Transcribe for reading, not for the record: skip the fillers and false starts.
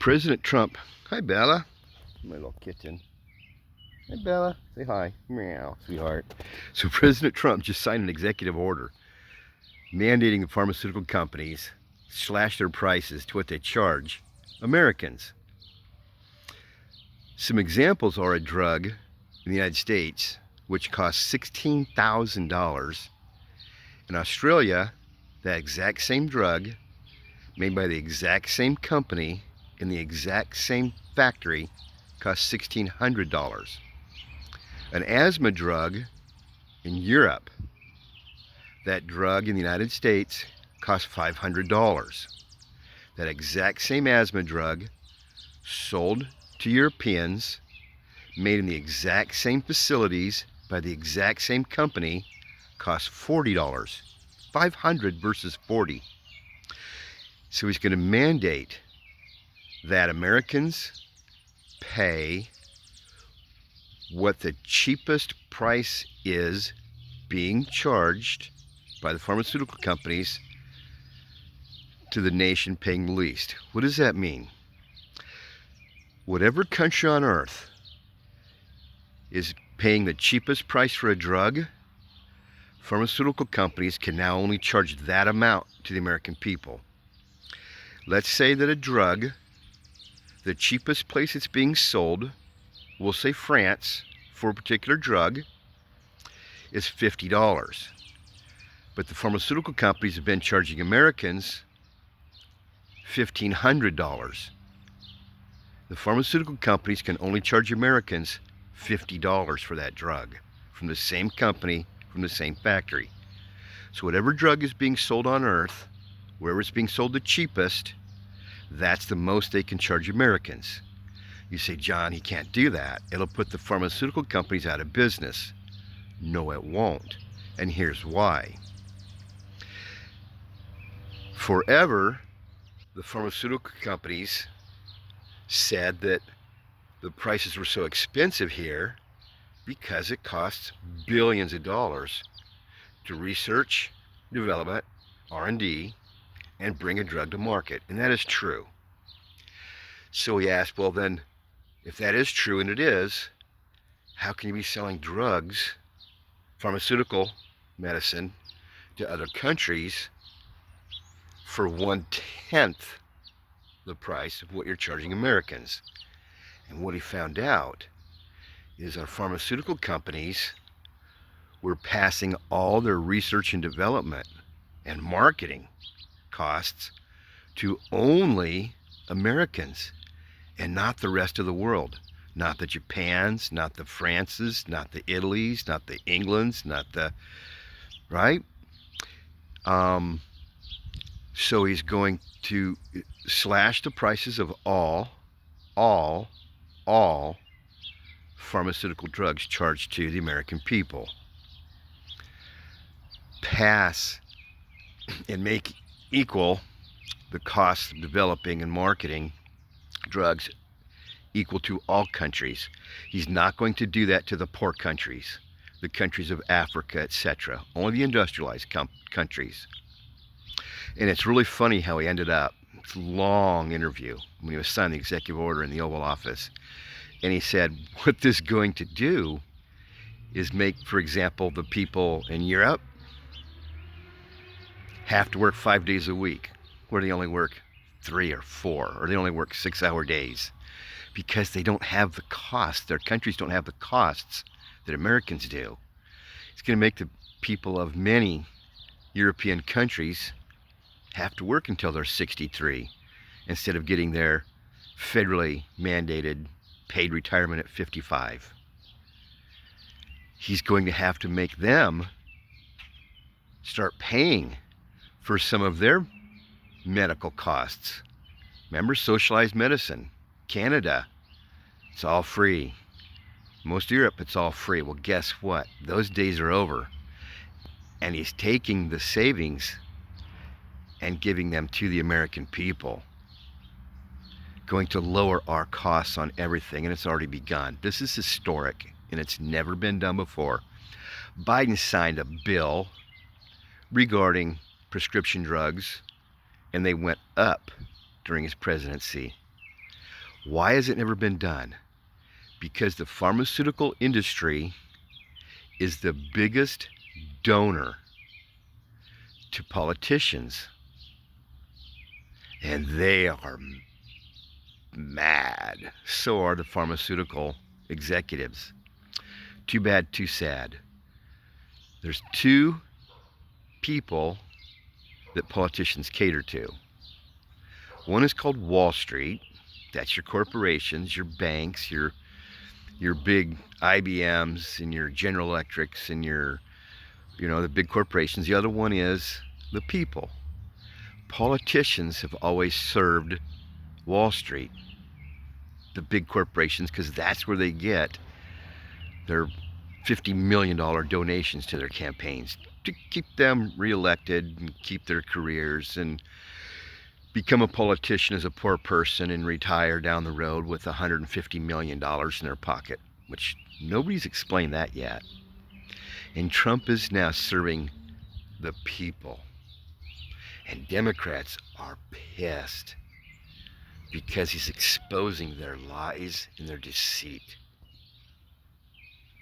President Trump, hi Bella, my little kitten. Hi Bella, say hi. Meow, sweetheart. So President Trump just signed an executive order mandating the pharmaceutical companies slash their prices to what they charge Americans. Some examples are a drug in the United States which costs $16,000. In Australia, that exact same drug, made by the exact same company in the exact same factory, costs $1,600. An asthma drug in Europe, that drug in the United States costs $500. That exact same asthma drug sold to Europeans, made in the exact same facilities by the exact same company, costs $40. 500 versus 40. So he's going to mandate that Americans pay what the cheapest price is being charged by the pharmaceutical companies to the nation paying the least. What does that mean? Whatever country on earth is paying the cheapest price for a drug, pharmaceutical companies can now only charge that amount to the American people. Let's say that a drug, the cheapest place it's being sold, we'll say France, for a particular drug, is $50. But the pharmaceutical companies have been charging Americans $1,500. The pharmaceutical companies can only charge Americans $50 for that drug from the same company, from the same factory. So whatever drug is being sold on earth, wherever it's being sold the cheapest, that's the most they can charge Americans. You say, John, he can't do that. It'll put the pharmaceutical companies out of business. No, it won't. And here's why. Forever, the pharmaceutical companies said that the prices were so expensive here because it costs billions of dollars to research, development, R&D, and bring a drug to market. And that is true. So he asked, well then, if that is true, and it is, how can you be selling drugs, pharmaceutical medicine, to other countries for 1/10 the price of what you're charging Americans? And what he found out is our pharmaceutical companies were passing all their research and development and marketing costs to only Americans and not the rest of the world. Not the Japans, not the Frances, not the Italys, not the Englands, not the, right? So he's going to slash the prices of all pharmaceutical drugs charged to the American people. Pass and make equal the cost of developing and marketing drugs equal to all countries. He's not going to do that to the poor countries, the countries of Africa, etc. Only the industrialized countries. And it's really funny how he ended up. It's a long interview when he was signing the executive order in the Oval Office. And he said, what this is going to do is make, for example, the people in Europe have to work 5 days a week, where they only work 3 or 4, or they only work 6-hour days, because they don't have the costs. Their countries don't have the costs that Americans do. It's going to make the people of many European countries have to work until they're 63 instead of getting their federally mandated paid retirement at 55. He's going to have to make them start paying for some of their medical costs. Remember socialized medicine? Canada, it's all free. Most of Europe, it's all free. Well, guess what? Those days are over. And he's taking the savings and giving them to the American people. Going to lower our costs on everything, and it's already begun. This is historic, and it's never been done before. Biden signed a bill regarding prescription drugs, and they went up during his presidency. Why has it never been done? Because the pharmaceutical industry is the biggest donor to politicians, and they are mad. So are the pharmaceutical executives. Too bad, too sad. There's two people that politicians cater to. One is called Wall Street. That's your corporations, your banks, your big IBMs and your General Electrics and your, the big corporations. The other one is the people. Politicians have always served Wall Street, the big corporations, because that's where they get their $50 million donations to their campaigns to keep them reelected and keep their careers, and become a politician as a poor person and retire down the road with $150 million in their pocket, which nobody's explained that yet. And Trump is now serving the people. And Democrats are pissed because he's exposing their lies and their deceit.